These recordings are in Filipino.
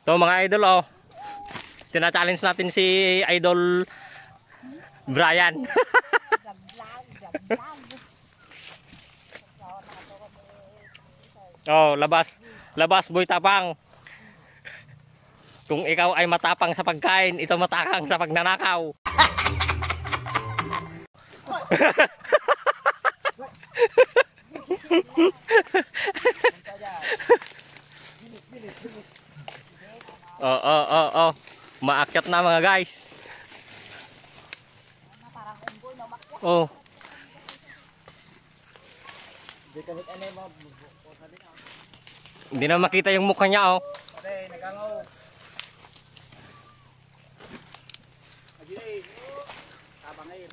So mga idol, oh. Tina-challenge natin si Idol Brian. Oh, labas boy tapang. Kung ikaw ay matapang sa pagkain, ito matakang sa pagnanakaw. Oh. Maakyat na mga guys. Oh. Hindi na makita yung mukha niya, oh.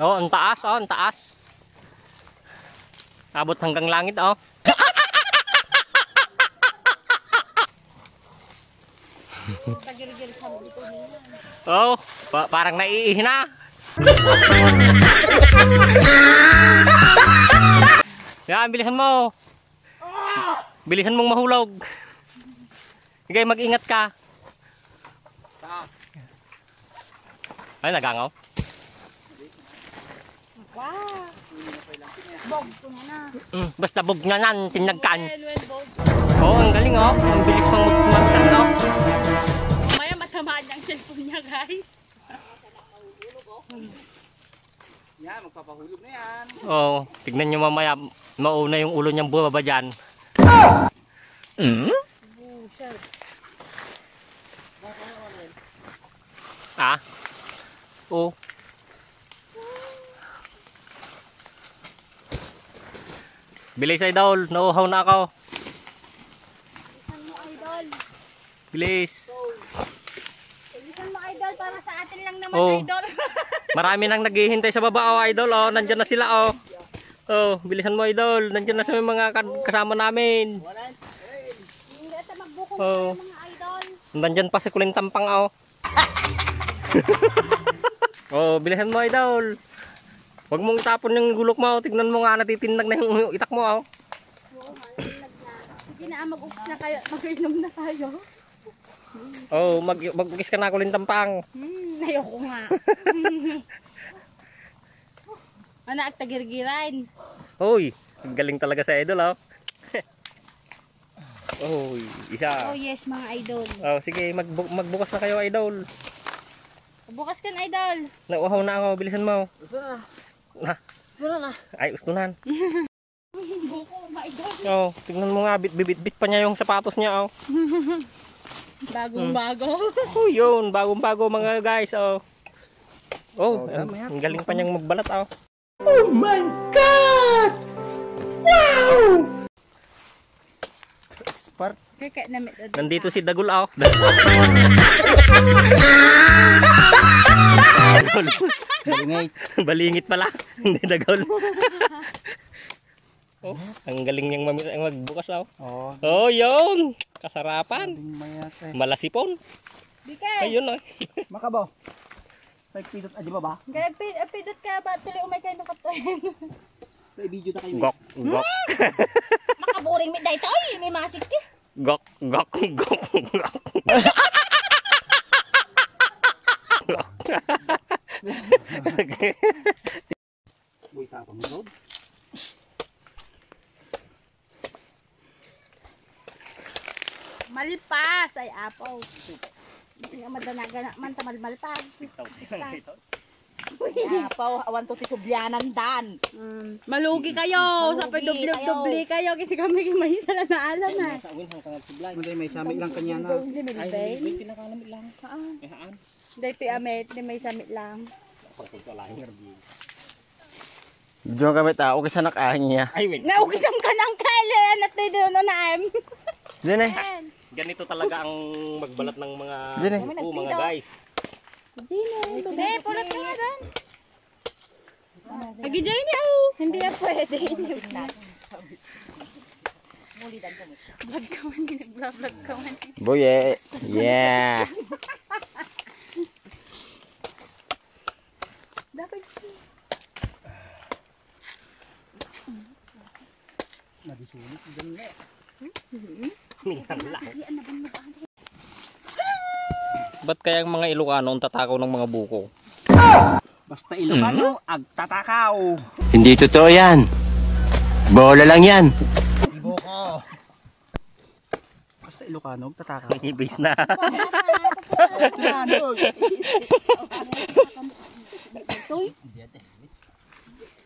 Oh, ang taas, oh, ang taas. Abot hanggang langit, oh. Oh, parang naiihi na. Yan, bilisan mo. Bilisan mong mahulog. Sige, mag-ingat ka. Ay, nagangaw. Wow. Bog ko na. Basta bog na nan, tinagkan. Oh, ang galing, oh. Ang bilis pang magtas, oh. Maya matamaan ang cellphone niya, guys. Yan, magpapahulog na yan. Oh, tignan nyo mamaya. Mauna yung ulo niyang bumaba dyan. Ah? Oh. Bilis, idol. Nauhaw na ako. Bilisan mo, idol. Bilis. Bilisan mo, idol, para sa atin lang naman, Oh. idol. Marami nang naghihintay sa baba, oh, idol. Oh, nandyan na sila, oh. Oh, bilisan mo, idol. Nandyan na sa mga kasama namin. Hindi ata magbukong Oh. mga idol. Nandyan pa si Kuling Tampang, oh. Oh, bilisan mo, idol. Huwag mong itapon yung gulok mo. Tignan mo nga, natitinag na yung itak mo, oh. Sige na, mag-ups na kayo. Mag-inom na tayo. Oh, mag-ugis ka na, Kuling Tampang. Ayoko nga. Ano, agtagirgiran. Hoy, galing talaga sa idol, oh. Oh, isa. Oh yes, mga idol. Oh, sige, magbukas na kayo, idol. Bukas ka na, idol. Nauhaw na ako, bilisan mo. Sira na. Ay, ustunan. Buko, mga idol. Oh, tingnan mo nga, bit pa niya yung sapatos niya, oh. Bagong-bago. Oh, yun, bagong-bago mga guys, oh. Oh, ang galing pa niyang magbalat, oh. Oh my God! Wow! Expert. Kaya namit. Nandito si Dagul, oh. Balingay. Balingit pala, hindi Dagul. Oh, ang galing niyang magbukas, oh. Oh. Oh, yun. Kasarapan. Mayate. Malasipon. Bikay. Ayun, oh. Makabaw. Pagpidot adi ba ba? Kaya pidot ka ba? Tuloy umay kayo ng kapten. May video na kayo. Gok. Makaboring mi dahil tayo. May masik ka. Gok. Uy, tapang road. Malpas ay apaw. Hindi nga madanaga man tamalmalpas. Apaw, awan to ti subyanan dan. Malugi kayo. Sa Malugi dubli kayo. Kasi kami mahisa na naalam na. Hindi, may samit lang kanya na. Hindi may bay. Pinakanamit lang. Hindi pi amet. Hindi may samit lang. Diyon kami tao kasi nakahin niya. Ay, wait. Naukisam ka ng kailan at doon na naam. Diyan eh. Ganito talaga ang magbalat ng mga Diyan eh. buko, mga guys. Gino, hindi, pulat ka nga doon. Lagi dyan niya, hindi na pwede. Vlog ka man, nag-vlog ka man. Boye. Yeah. Dapat Minsan lang. Ba't kaya ang mga Ilocano ang tatakaw ng mga buko? Basta Ilocano, agtatakaw. Hindi totoo yan. Bola lang yan. Buko. Basta Ilocano, agtatakaw. Ibis na. Ilocano. Toy.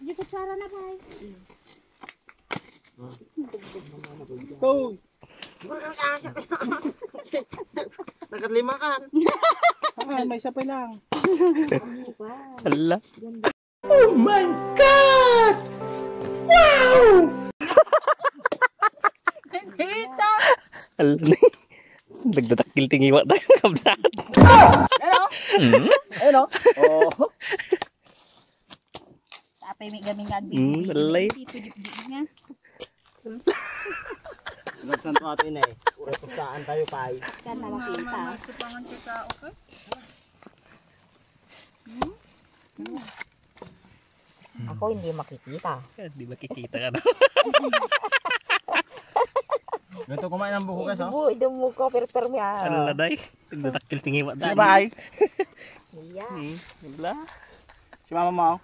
Di kutsara na ba? Go. Nakatlima ka. May sapay lang. Hala. Oh my God! Wow! Hala na. Nagdadakil tingiwa tayo kablat. Ayun o. Oh. Tapay may gaming agbi. Alay. Dito dip nga. Nagsanto atin eh. Ure saan tayo pa ay. Kan na makita. Ako hindi makikita. Di ba kikita ka na? Ganito kumain ng buko guys oh. Ito mo ko permi Hala day. Nagdadakil tingiwa tayo. Sige bye. Hala. Si mama mo.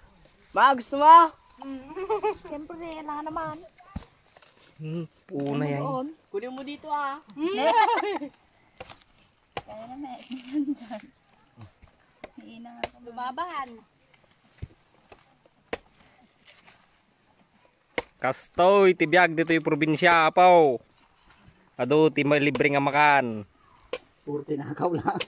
Ma, gusto mo? Siyempre, lang naman. Puna yan. Kunin mo dito ah. Kaya na may dyan. Iina nga ako. Lumaban. Kastoy, tibiyag dito yung probinsya, apaw. Ado, ti libre nga makan. Puro tinakaw lang.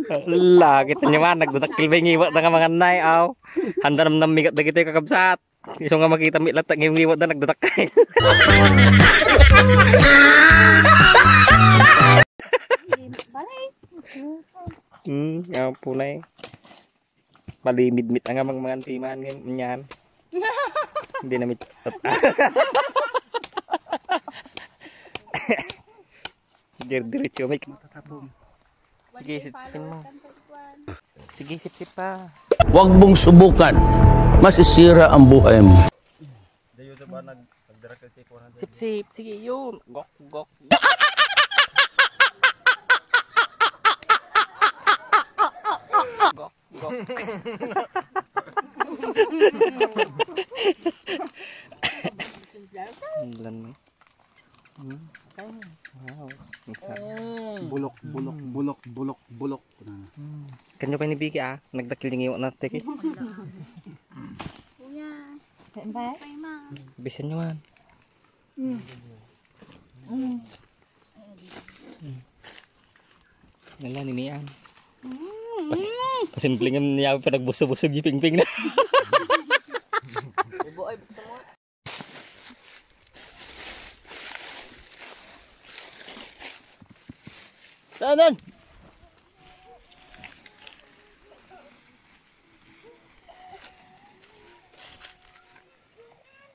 Hala, kita nyo man, nagdudakil ba yung iwat na nga mga nay, aw. Handa naman namigat na kita yung kakabsat. Iso nga makita mi latak yung iwat na nagdudakil. Balay. Nga po na eh. Malimid-mit na nga mga antiman ganyan. Hindi na mit. Diretso may matatapong. Sige, sipsipin mo. Sige, sipsip pa. Huwag mong subukan. Masisira ang buhay mo. Sipsip, sige yun. Gok, gok. Gok, gok. Lan. Wow. Bulok, bulok, bulok, bulok, bulok. Kanyo pa ni Biki ah. Nagdakil yung iwak natin. Kuya. Ba? Pay ma. Bisan nyo man. Nala, niniyan. Pasimplingin niya pa nagbusog-busog yung ping-ping na. Saan?